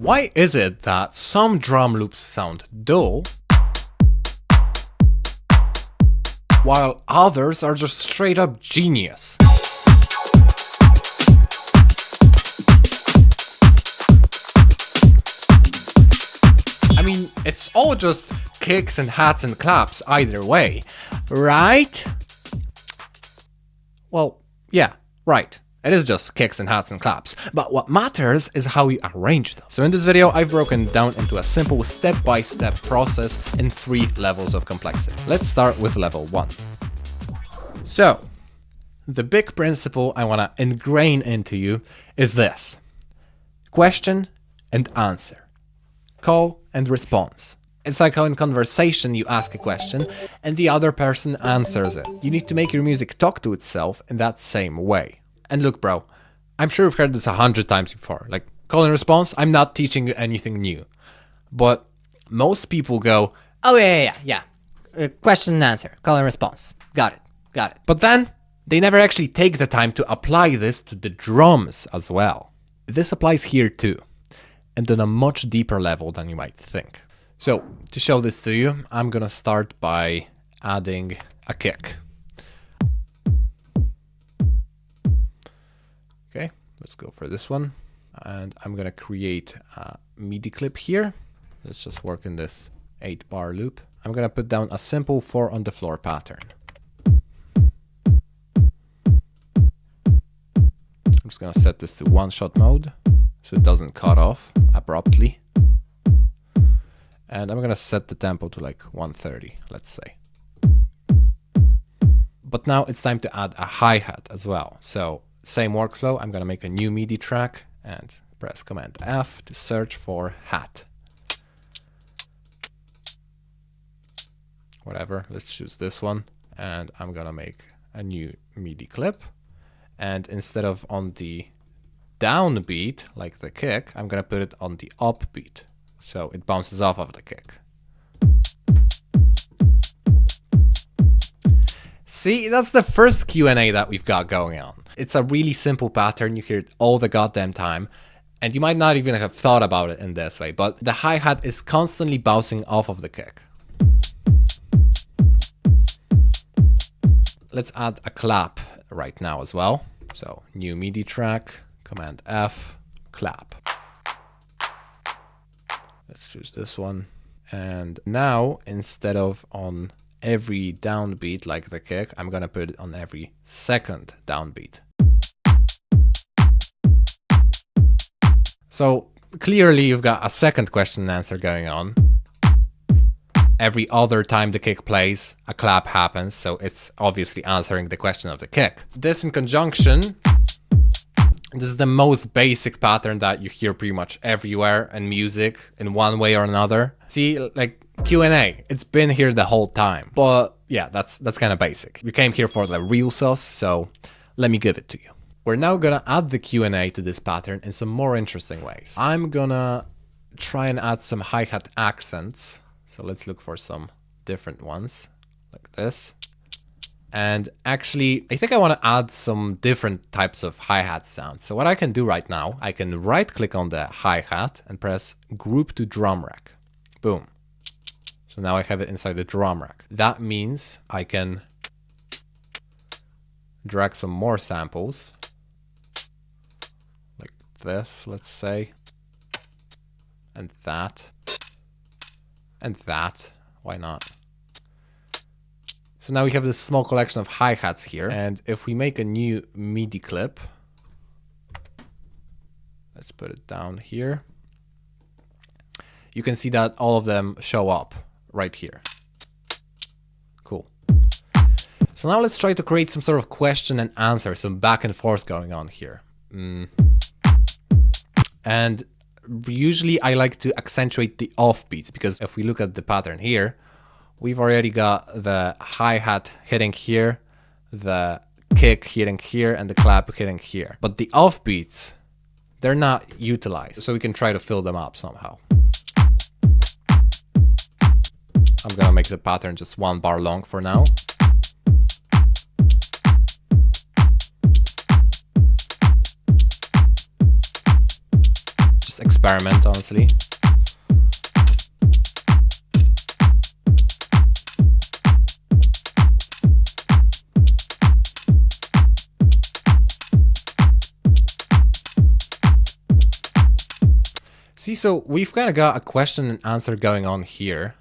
Why is it that some drum loops sound dull, while others are just straight up genius? I mean, it's all just kicks and hats and claps either way, right? Well, yeah, right. It is just kicks and hats and claps, but what matters is how you arrange them. So in this video, I've broken down into a simple step-by-step process in 3 levels of complexity. Let's start with level 1. So, the big principle I want to ingrain into you is this: question and answer, call and response. It's like how in conversation you ask a question and the other person answers it. You need to make your music talk to itself in that same way. And look, bro, I'm sure you've heard this 100 times before. Like, call and response, I'm not teaching you anything new. But most people go, oh yeah. Question and answer, call and response. Got it. But then they never actually take the time to apply this to the drums as well. This applies here too, and on a much deeper level than you might think. So to show this to you, I'm gonna start by adding a kick. Okay, let's go for this one. And I'm gonna create a MIDI clip here. Let's just work in this 8-bar loop. I'm gonna put down a simple 4 on the floor pattern. I'm just gonna set this to one-shot mode so it doesn't cut off abruptly. And I'm gonna set the tempo to like 130, let's say. But now it's time to add a hi-hat as well. So same workflow, I'm gonna make a new MIDI track and press Command F to search for hat. Whatever, let's choose this one. And I'm gonna make a new MIDI clip. And instead of on the down beat, like the kick, I'm gonna put it on the up beat. So it bounces off of the kick. See, that's the first Q&A that we've got going on. It's a really simple pattern, you hear it all the goddamn time, and you might not even have thought about it in this way, but the hi-hat is constantly bouncing off of the kick. Let's add a clap right now as well. So new MIDI track, Command F, clap. Let's choose this one. And now, instead of on every downbeat like the kick, I'm gonna put it on every second downbeat. So clearly you've got a second question and answer going on. Every other time the kick plays, a clap happens, so it's obviously answering the question of the kick. This in conjunction, this is the most basic pattern that you hear pretty much everywhere in music in one way or another. See, like Q&A, it's been here the whole time. But yeah, that's kind of basic. We came here for the real sauce, so let me give it to you. We're now gonna add the Q&A to this pattern in some more interesting ways. I'm gonna try and add some hi-hat accents. So let's look for some different ones, like this. And actually, I think I want to add some different types of hi-hat sounds. So what I can do right now, I can right-click on the hi-hat and press Group to Drum Rack. Boom. So now I have it inside the drum rack. That means I can drag some more samples, like this, let's say, and that. And that, why not? So now we have this small collection of hi-hats here. And if we make a new MIDI clip, let's put it down here. You can see that all of them show up right here. Cool. So now let's try to create some sort of question and answer, some back and forth going on here. And usually I like to accentuate the offbeats, because if we look at the pattern here, we've already got the hi-hat hitting here, the kick hitting here, and the clap hitting here. But the offbeats, they're not utilized, so we can try to fill them up somehow. I'm gonna make the pattern just 1 bar long for now. experiment, honestly. See, so we've kind of got a question and answer going on here.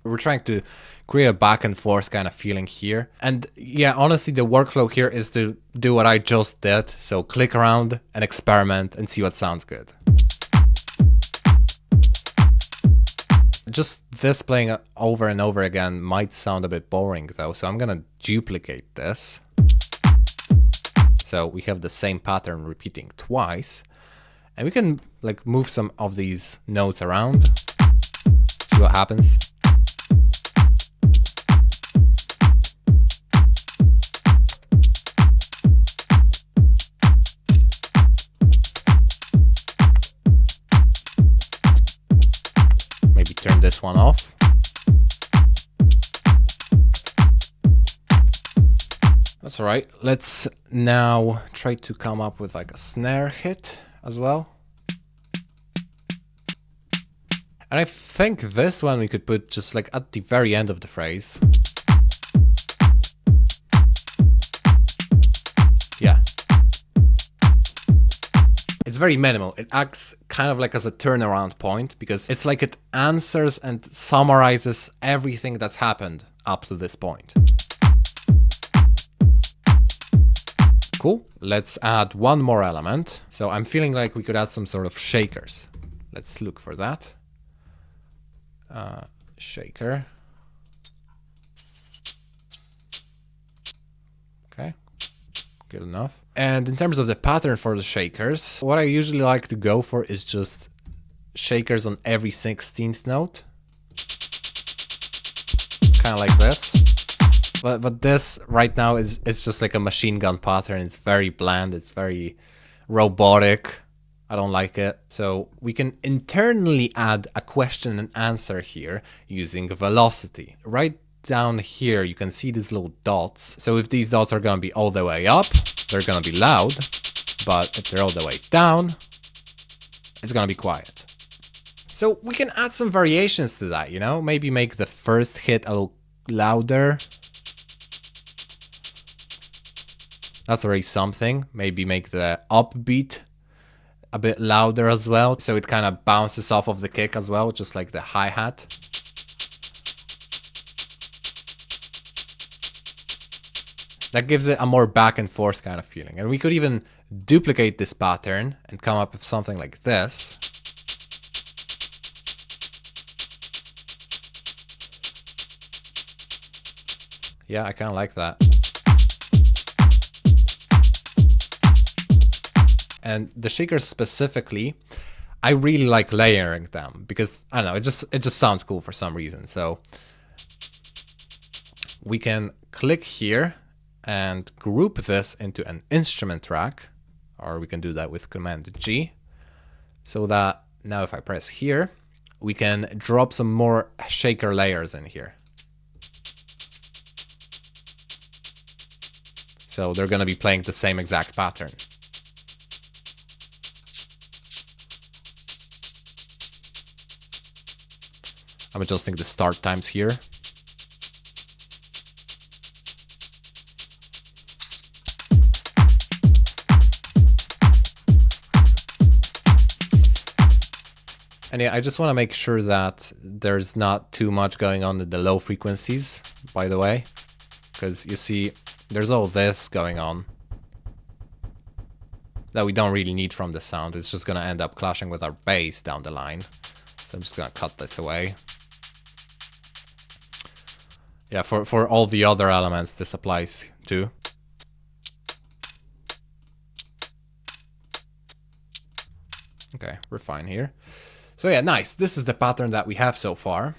We're trying to create a back and forth kind of feeling here. And yeah, honestly, the workflow here is to do what I just did. So click around and experiment and see what sounds good. Just this playing over and over again might sound a bit boring though. So I'm gonna duplicate this. So we have the same pattern repeating twice. And we can like move some of these notes around. See what happens. Maybe turn this one off. That's all right. Let's now try to come up with like a snare hit as well. And I think this one we could put just like at the very end of the phrase. Yeah. It's very minimal. It acts kind of like as a turnaround point because it's like it answers and summarizes everything that's happened up to this point. Cool. Let's add one more element. So I'm feeling like we could add some sort of shakers. Let's look for that. Shaker. Okay. Good enough. And in terms of the pattern for the shakers, what I usually like to go for is just shakers on every 16th note. Kind of like this. But this right now is just like a machine gun pattern. It's very bland. It's very robotic. I don't like it. So we can internally add a question and answer here using velocity. Right down here, you can see these little dots. So if these dots are going to be all the way up, they're going to be loud. But if they're all the way down, it's going to be quiet. So we can add some variations to that, you know? Maybe make the first hit a little louder. That's already something. Maybe make the upbeat a bit louder as well. So it kind of bounces off of the kick as well, just like the hi-hat. That gives it a more back and forth kind of feeling. And we could even duplicate this pattern and come up with something like this. Yeah, I kind of like that. And the shakers specifically, I really like layering them because I don't know, it just sounds cool for some reason. So we can click here and group this into an instrument track, or we can do that with Command G. So that now if I press here, we can drop some more shaker layers in here. So they're going to be playing the same exact pattern. I'm adjusting the start times here. And yeah, I just want to make sure that there's not too much going on with the low frequencies, by the way, because you see, there's all this going on that we don't really need from the sound. It's just going to end up clashing with our bass down the line. So I'm just going to cut this away. Yeah, for all the other elements, this applies too. Okay, we're fine here. So yeah, nice. This is the pattern that we have so far.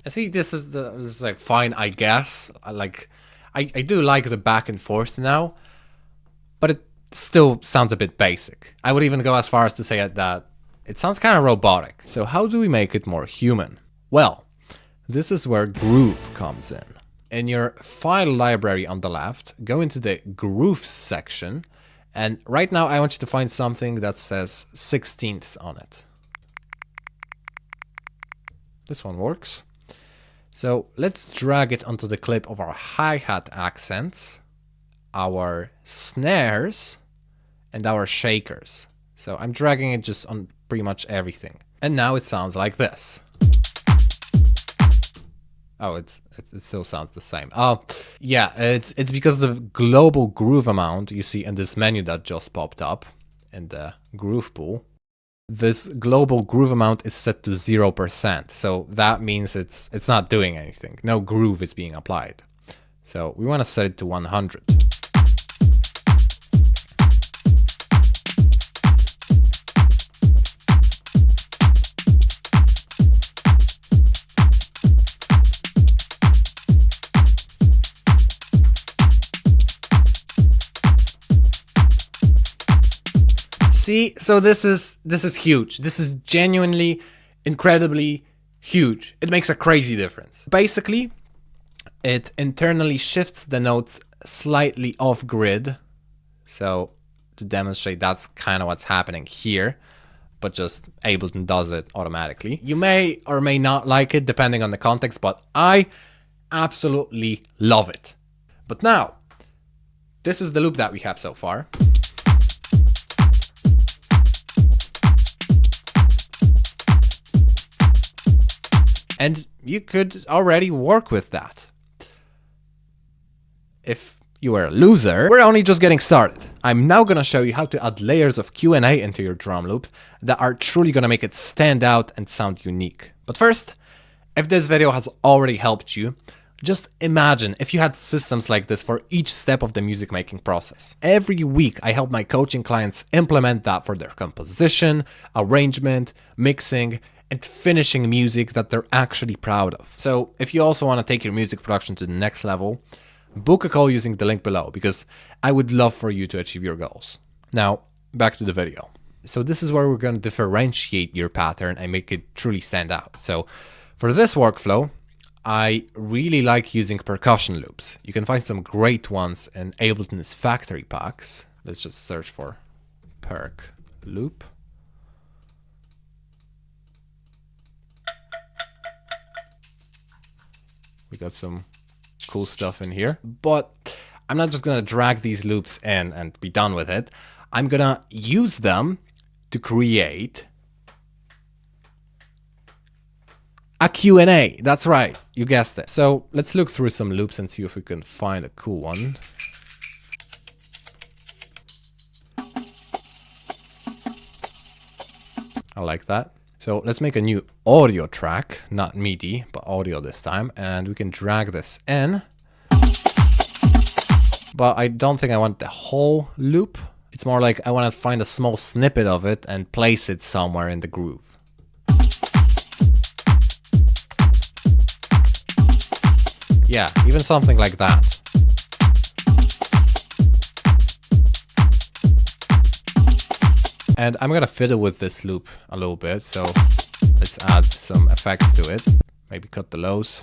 I see this is like fine, I guess. I do like the back and forth now, but it still sounds a bit basic. I would even go as far as to say that it sounds kind of robotic. So how do we make it more human? Well, This is where groove comes in. In your file library on the left, go into the grooves section. And right now I want you to find something that says 16ths on it. This one works. So let's drag it onto the clip of our hi-hat accents, our snares, and our shakers. So I'm dragging it just on pretty much everything. And now it sounds like this. Oh, it still sounds the same. Oh, yeah, it's because the global groove amount you see in this menu that just popped up in the groove pool, this global groove amount is set to 0%. So that means it's not doing anything. No groove is being applied. So we want to set it to 100. See, so this is huge. This is genuinely, incredibly huge. It makes a crazy difference. Basically, it internally shifts the notes slightly off grid. So to demonstrate, that's kind of what's happening here, but just Ableton does it automatically. You may or may not like it depending on the context, but I absolutely love it. But now, this is the loop that we have so far. And you could already work with that. If you were a loser, we're only just getting started. I'm now gonna show you how to add layers of Q&A into your drum loops that are truly gonna make it stand out and sound unique. But first, if this video has already helped you, just imagine if you had systems like this for each step of the music making process. Every week, I help my coaching clients implement that for their composition, arrangement, mixing, and finishing music that they're actually proud of. So if you also want to take your music production to the next level, book a call using the link below, because I would love for you to achieve your goals. Now, back to the video. So this is where we're going to differentiate your pattern and make it truly stand out. So for this workflow, I really like using percussion loops. You can find some great ones in Ableton's factory packs. Let's just search for perc loop. We got some cool stuff in here, but I'm not just gonna drag these loops in and be done with it. I'm gonna use them to create a Q&A. That's right, you guessed it. So let's look through some loops and see if we can find a cool one. I like that. So let's make a new audio track, not MIDI, but audio this time, and we can drag this in. But I don't think I want the whole loop. It's more like I want to find a small snippet of it and place it somewhere in the groove. Yeah, even something like that. And I'm gonna fiddle with this loop a little bit, so let's add some effects to it. Maybe cut the lows.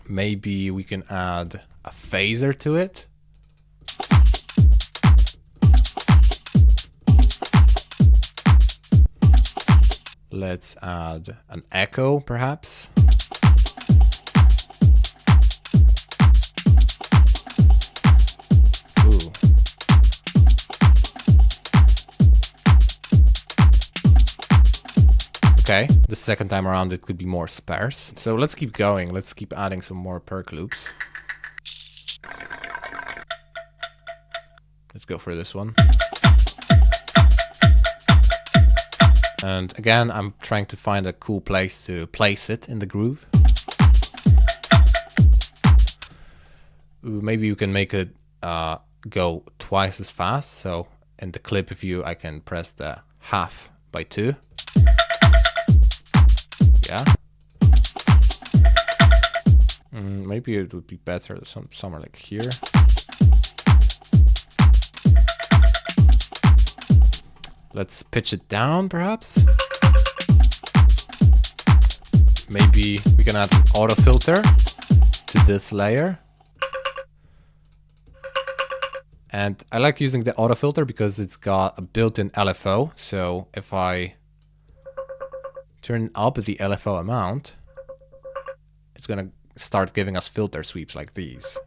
Maybe we can add a phaser to it. Let's add an echo, perhaps. Ooh. Okay, the second time around it could be more sparse. So let's keep going. Let's keep adding some more perc loops. Let's go for this one. And again, I'm trying to find a cool place to place it in the groove. Ooh, maybe you can make it go twice as fast. So in the clip view, I can press the 1/2 Yeah. Maybe it would be better somewhere like here. Let's pitch it down, perhaps. maybe we can add an auto filter to this layer. And I like using the auto filter because it's got a built-in LFO. So if I turn up the LFO amount, it's gonna start giving us filter sweeps like these.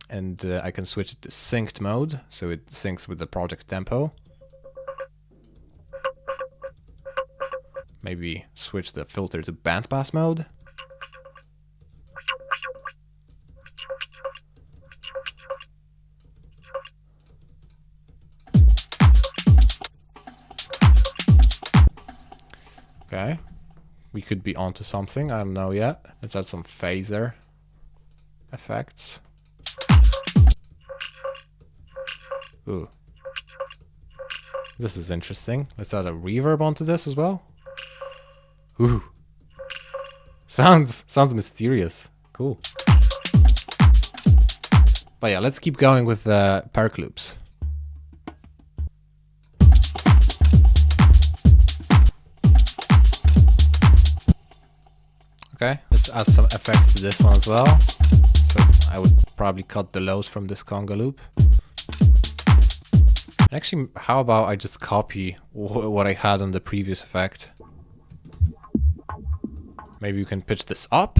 And I can switch it to synced mode, so it syncs with the project tempo. Maybe switch the filter to bandpass mode. Okay, we could be onto something, I don't know yet. Let's add some phaser effects. Ooh. This is interesting. Let's add a reverb onto this as well. Ooh. Sounds mysterious. Cool. But yeah, let's keep going with the perk loops. Okay, let's add some effects to this one as well. So I would probably cut the lows from this conga loop. Actually, how about I just copy what I had on the previous effect? Maybe you can pitch this up.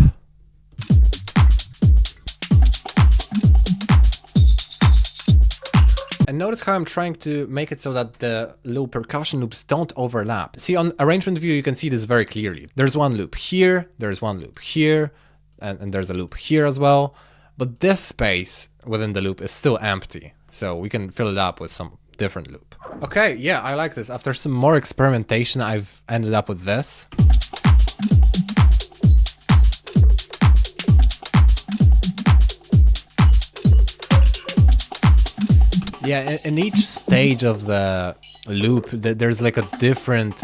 And notice how I'm trying to make it so that the little percussion loops don't overlap. See, on arrangement view, you can see this very clearly. There's one loop here, there's one loop here, and there's a loop here as well. But this space within the loop is still empty. So we can fill it up with some different loop. Okay, yeah, I like this. After some more experimentation, I've ended up with this. Yeah, in each stage of the loop, there's like a different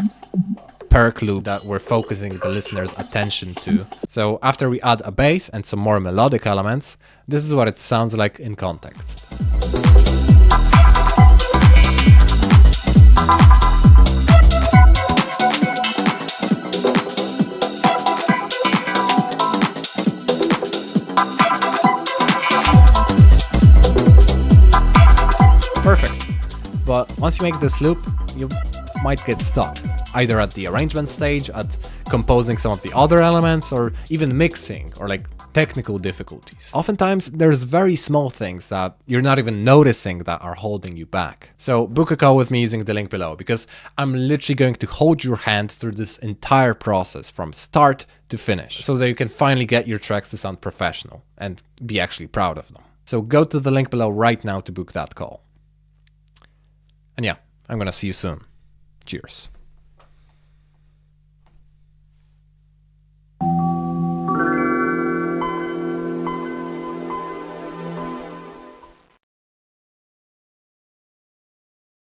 perk loop that we're focusing the listener's attention to. So after we add a bass and some more melodic elements, this is what it sounds like in context. Perfect. But once you make this loop, you might get stuck, either at the arrangement stage, at composing some of the other elements, or even mixing, or like technical difficulties. Oftentimes, there's very small things that you're not even noticing that are holding you back. So book a call with me using the link below, because I'm literally going to hold your hand through this entire process from start to finish, so that you can finally get your tracks to sound professional and be actually proud of them. So go to the link below right now to book that call. And yeah, I'm gonna see you soon. Cheers.